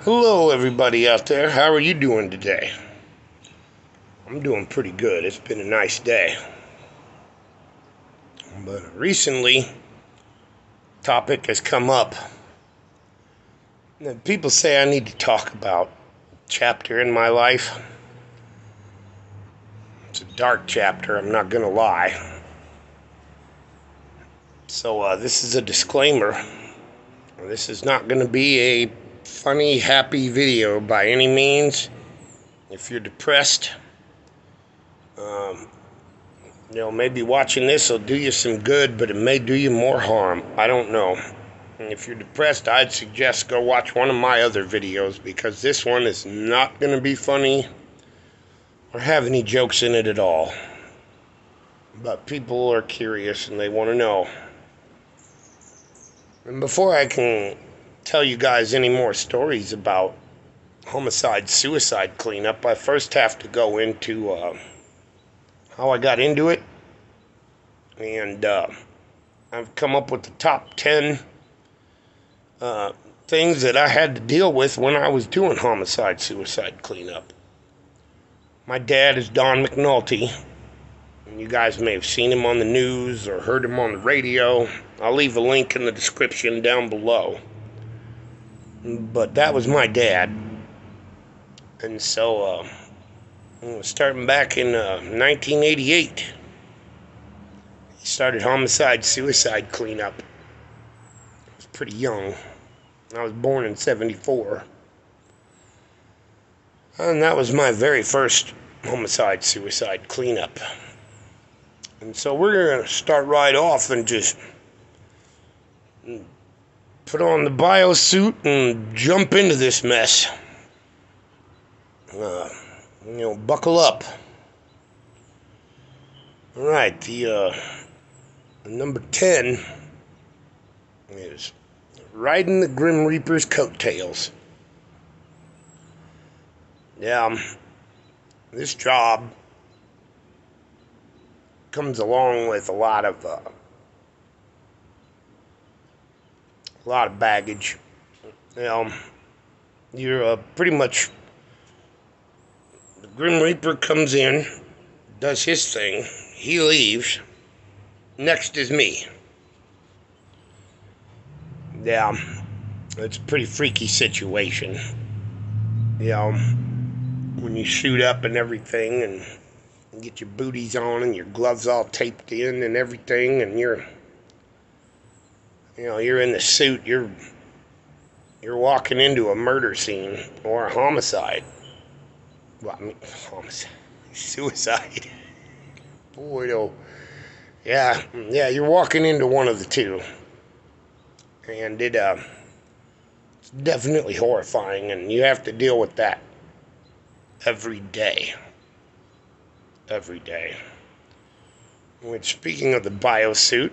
Hello, everybody out there. How are you doing today? I'm doing pretty good. It's been a nice day. But recently, topic has come up. People say I need to talk about a chapter in my life. It's a dark chapter, I'm not going to lie. So this is a disclaimer. This is not going to be a funny, happy video by any means. If you're depressed, maybe watching this will do you some good, but it may do you more harm. I don't know. And if you're depressed, I'd suggest go watch one of my other videos, because this one is not going to be funny or have any jokes in it at all. But people are curious and they want to know. And before I can tell you guys any more stories about homicide, suicide cleanup, I first have to go into how I got into it. And I've come up with the top 10 things that I had to deal with when I was doing homicide, suicide cleanup. My dad is Don McNulty. And you guys may have seen him on the news or heard him on the radio. I'll leave a link in the description down below. But that was my dad. And so, starting back in 1988, he started homicide, suicide cleanup. I was pretty young. I was born in 74. And that was my very first homicide, suicide cleanup. And so we're going to start right off and just put on the biosuit and jump into this mess. Buckle up. All right, the number 10 is riding the Grim Reaper's coattails. Yeah, this job comes along with a lot of baggage. You're pretty much, the Grim Reaper comes in, does his thing, he leaves. Next is me. Yeah, it's a pretty freaky situation. When you shoot up and everything, and get your booties on and your gloves all taped in and everything, and you're in the suit, you're walking into a murder scene or a homicide. Well, I mean, homicide, suicide. Boy, oh, yeah, you're walking into one of the two, and it's definitely horrifying, and you have to deal with that every day. Which, speaking of the biosuit,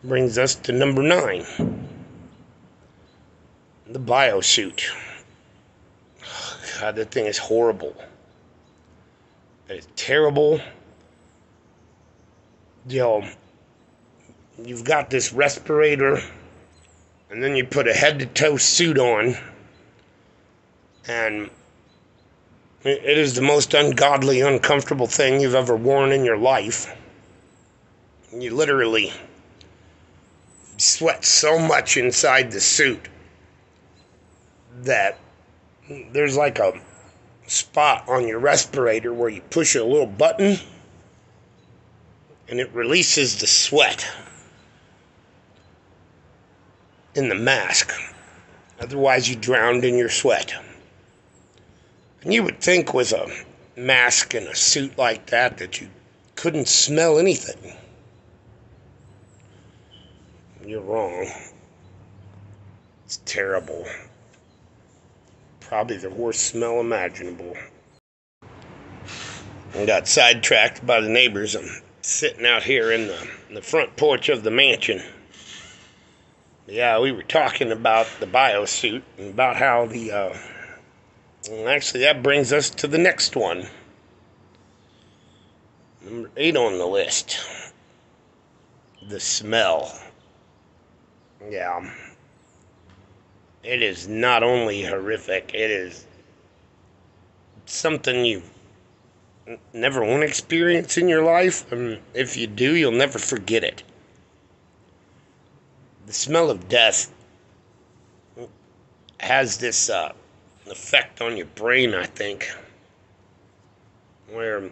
brings us to number 9. The biosuit. Oh, God, that thing is horrible. It's terrible. You've got this respirator, and then you put a head-to-toe suit on, and it is the most ungodly, uncomfortable thing you've ever worn in your life. You literally sweat so much inside the suit that there's like a spot on your respirator where you push a little button and it releases the sweat in the mask. Otherwise, you drowned in your sweat. And you would think with a mask and a suit like that you couldn't smell anything. You're wrong. It's terrible. Probably the worst smell imaginable. I got sidetracked by the neighbors. I'm sitting out here in the front porch of the mansion. Yeah, we were talking about the biosuit and about how actually, that brings us to the next one. Number 8 on the list. The smell. Yeah. it is not only horrific, it is something you never want to experience in your life, and if you do, you'll never forget it. The smell of death has this effect on your brain, I think, where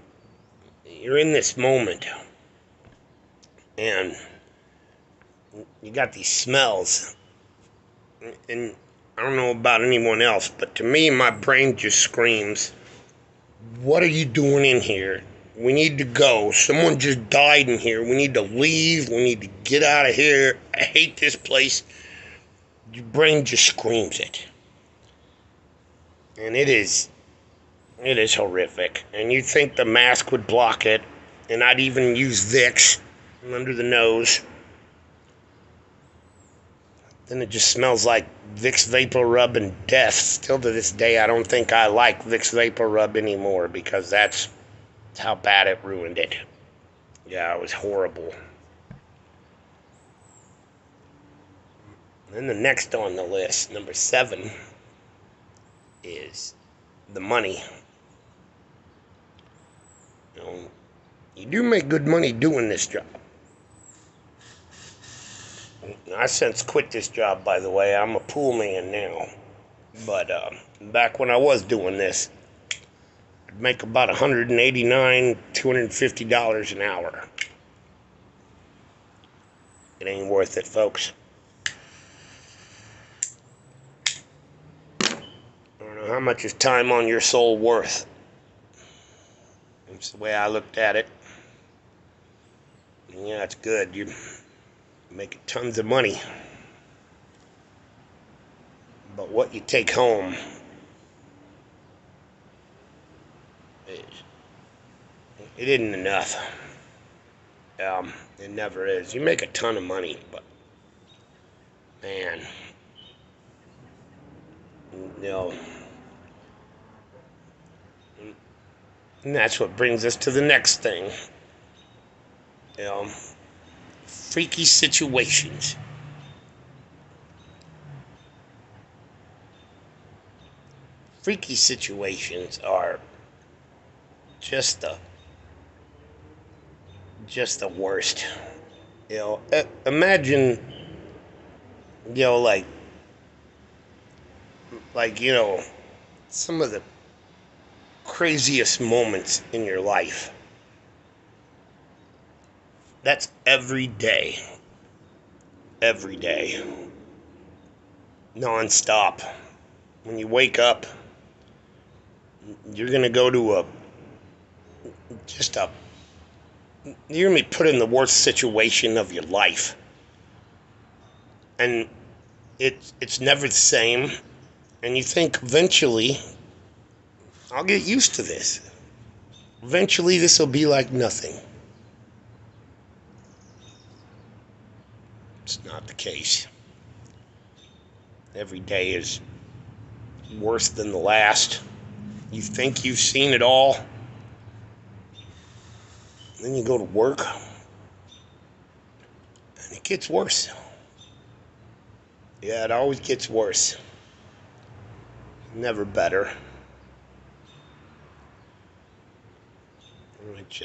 you're in this moment and you got these smells, and I don't know about anyone else, but to me, my brain just screams, what are you doing in here? We need to go. Someone just died in here. We need to leave. We need to get out of here. I hate this place. Your brain just screams it. And it is horrific. And you'd think the mask would block it. And I'd even use Vicks under the nose. Then it just smells like Vicks Vapor Rub and death. Still to this day, I don't think I like Vicks Vapor Rub anymore because that's how bad it ruined it. Yeah, it was horrible. Then the next on the list, number 7, is the money. You know, you do make good money doing this job. I since quit this job, by the way. I'm a pool man now. But back when I was doing this, I'd make about $189, $250 an hour. It ain't worth it, folks. I don't know how much is time on your soul worth. That's the way I looked at it. Yeah, it's good. You're making tons of money. But what you take home it isn't enough. It never is. You make a ton of money, but man, you know, and that's what brings us to the next thing. You know, freaky situations. Freaky situations are just the worst. You know, imagine, you know, like you know, some of the craziest moments in your life. That's every day. Every day. Non-stop. When you wake up, you're going to go to you're going to be put in the worst situation of your life. And it's never the same. And you think eventually, I'll get used to this. Eventually this will be like nothing. It's not the case. Every day is worse than the last. You think you've seen it all. Then you go to work, and it gets worse. Yeah, it always gets worse. Never better. Which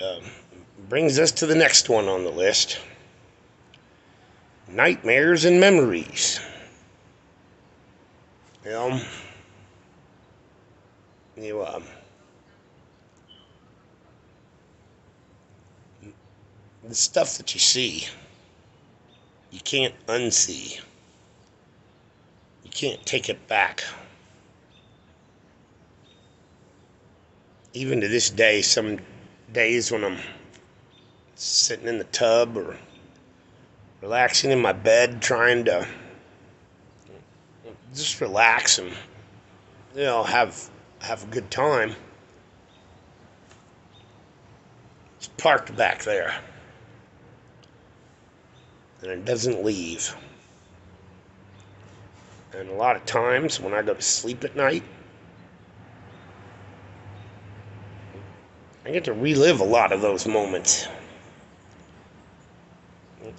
brings us to the next one on the list. Nightmares and memories. The stuff that you see, you can't unsee. You can't take it back. Even to this day, some days when I'm sitting in the tub or relaxing in my bed, trying to just relax and, you know, have a good time. It's parked back there. And it doesn't leave. And a lot of times when I go to sleep at night, I get to relive a lot of those moments.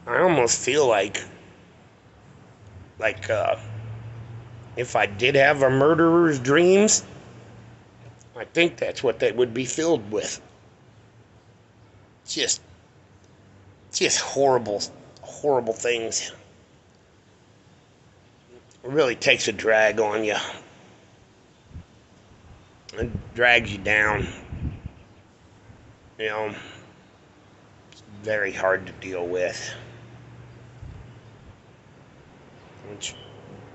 I almost feel like if I did have a murderer's dreams, I think that's what they would be filled with. Just horrible, horrible things. It really takes a drag on you. It drags you down. You know, it's very hard to deal with. Which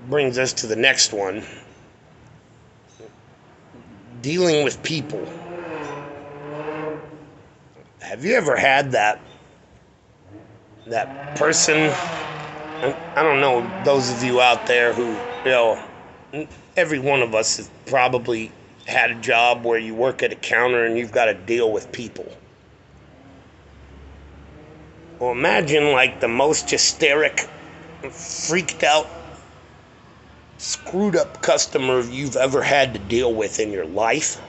brings us to the next one. Dealing with people. Have you ever had that person? I don't know, those of you out there who, every one of us has probably had a job where you work at a counter and you've got to deal with people. Well, imagine like the most hysteric, freaked out, screwed up customer you've ever had to deal with in your life.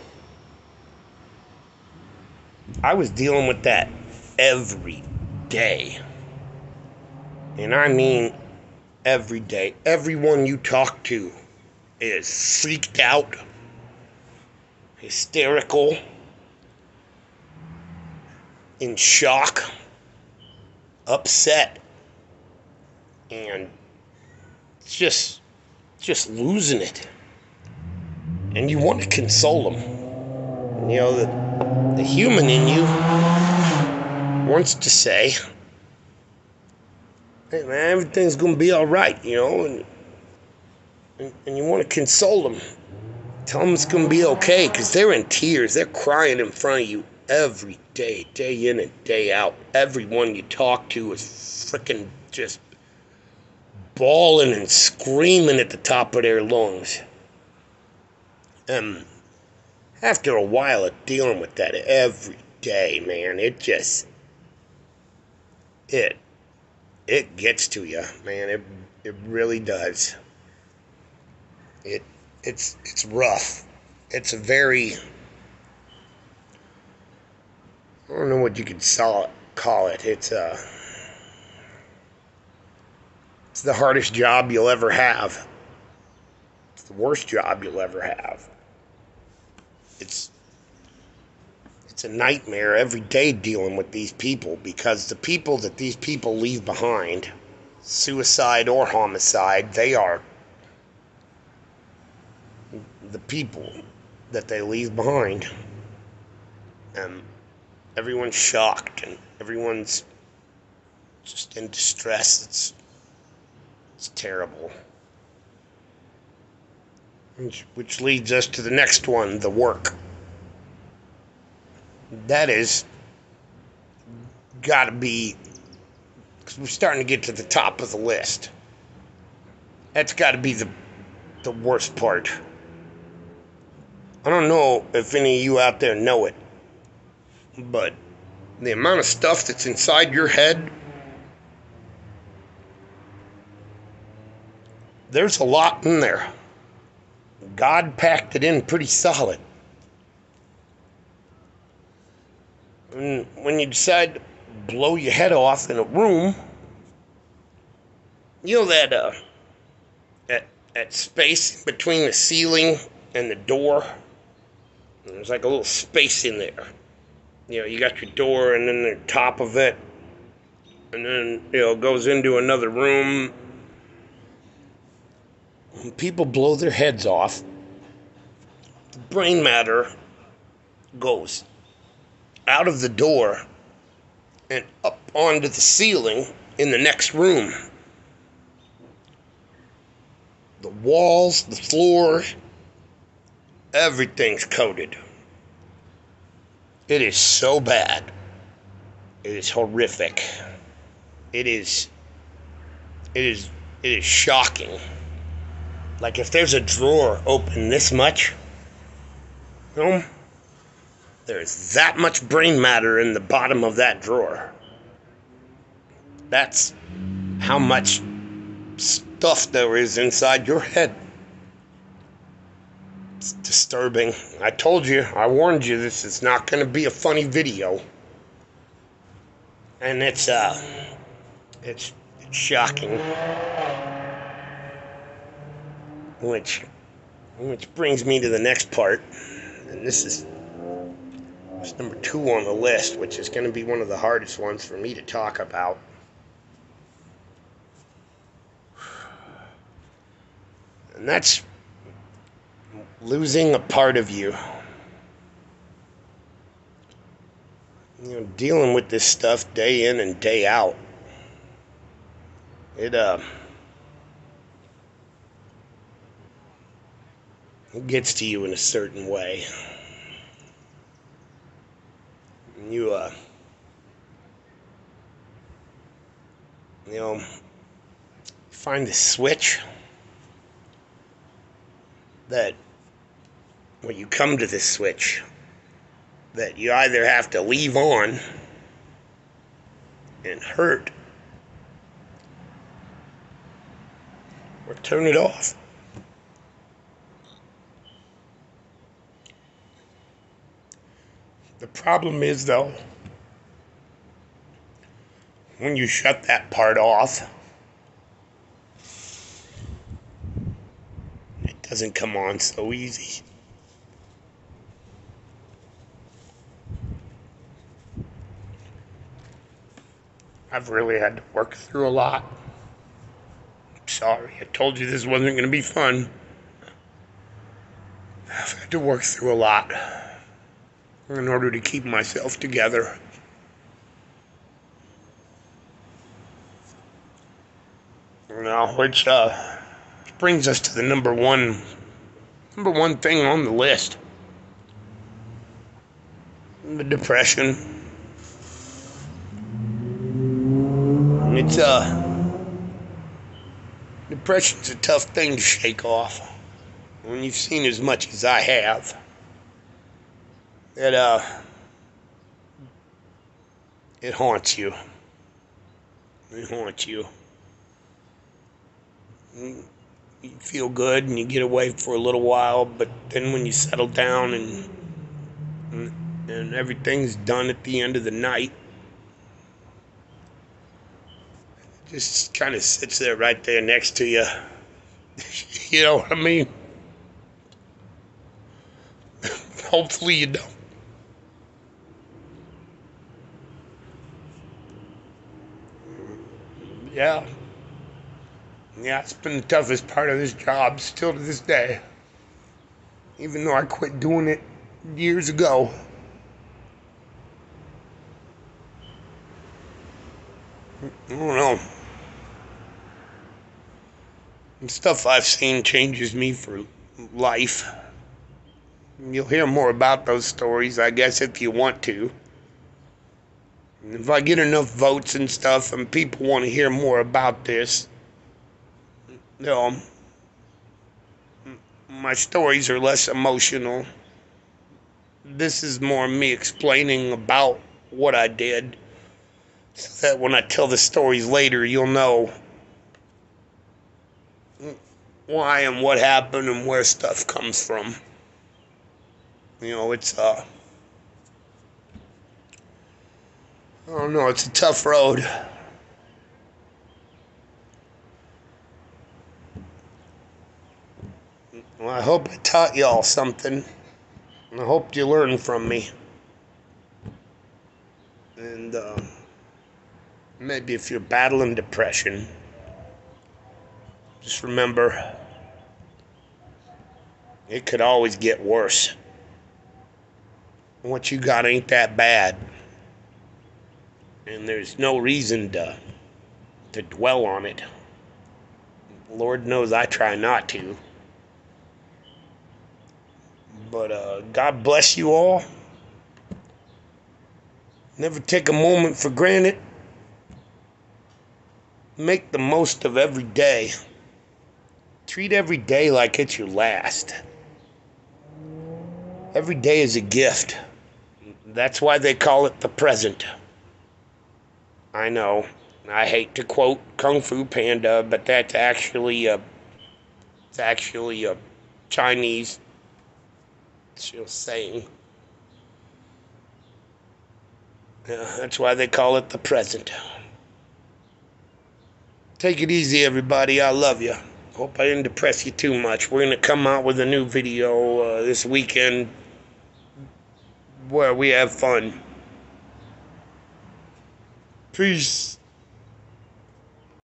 I was dealing with that every day. And I mean every day. Everyone you talk to is freaked out, hysterical, in shock, upset, and just losing it. And you want to console them. You know, the human in you wants to say, hey man, everything's gonna be all right, you know, and you want to console them, tell them it's gonna be okay, because they're in tears, they're crying in front of you every day, day in and day out. Everyone you talk to is freaking just bawling and screaming at the top of their lungs. After a while of dealing with that every day, man, it gets to you, man. It really does. It's rough. It's a very, I don't know what you could call it. It's the hardest job you'll ever have. It's the worst job you'll ever have. It's a nightmare every day dealing with these people, because the people that these people leave behind, suicide or homicide, they are the people that they leave behind. And everyone's shocked and everyone's just in distress. It's terrible. Which leads us to the next one, the work. That is gotta be, because we're starting to get to the top of the list. That's gotta be the worst part. I don't know if any of you out there know it, but the amount of stuff that's inside your head, there's a lot in there. God packed it in pretty solid. And when you decide to blow your head off in a room, you know that space between the ceiling and the door? There's like a little space in there. You know, you got your door and then the top of it, and then, you know, it goes into another room. When people blow their heads off, the brain matter goes out of the door and up onto the ceiling in the next room. The walls, the floor, everything's coated. It is so bad. It is horrific. It is shocking. Like if there's a drawer open this much, you know, there's that much brain matter in the bottom of that drawer. That's how much stuff there is inside your head. It's disturbing. I told you, I warned you, this is not going to be a funny video. And it's shocking. which brings me to the next part, and this is number 2 on the list, which is going to be one of the hardest ones for me to talk about. And that's losing a part of you. Dealing with this stuff day in and day out. It gets to you in a certain way. And you find the switch that when you come to this switch that you either have to leave on and hurt or turn it off. The problem is, though, when you shut that part off, it doesn't come on so easy. I've really had to work through a lot. Sorry, I told you this wasn't going to be fun. I've had to work through a lot in order to keep myself together. Which brings us to the number one thing on the list. The depression. It's depression's a tough thing to shake off. When you've seen as much as I have, it haunts you. It haunts you. You feel good and you get away for a little while, but then when you settle down and everything's done at the end of the night, it just kind of sits there right there next to you. You know what I mean? Hopefully you don't. Yeah, it's been the toughest part of this job still to this day. Even though I quit doing it years ago. I don't know. The stuff I've seen changes me for life. You'll hear more about those stories, I guess, if you want to. If I get enough votes and stuff and people want to hear more about this, my stories are less emotional. This is more me explaining about what I did, so that when I tell the stories later, you'll know why and what happened and where stuff comes from. It's I don't know, it's a tough road. Well, I hope I taught y'all something. I hope you learned from me. And maybe if you're battling depression, just remember, it could always get worse. What you got ain't that bad. And there's no reason to dwell on it. Lord knows I try not to. But God bless you all. Never take a moment for granted. Make the most of every day. Treat every day like it's your last. Every day is a gift. That's why they call it the present. I know, I hate to quote Kung Fu Panda, but that's actually a Chinese saying. Yeah, that's why they call it the present. Take it easy, everybody. I love you. Hope I didn't depress you too much. We're going to come out with a new video this weekend where we have fun. Peace.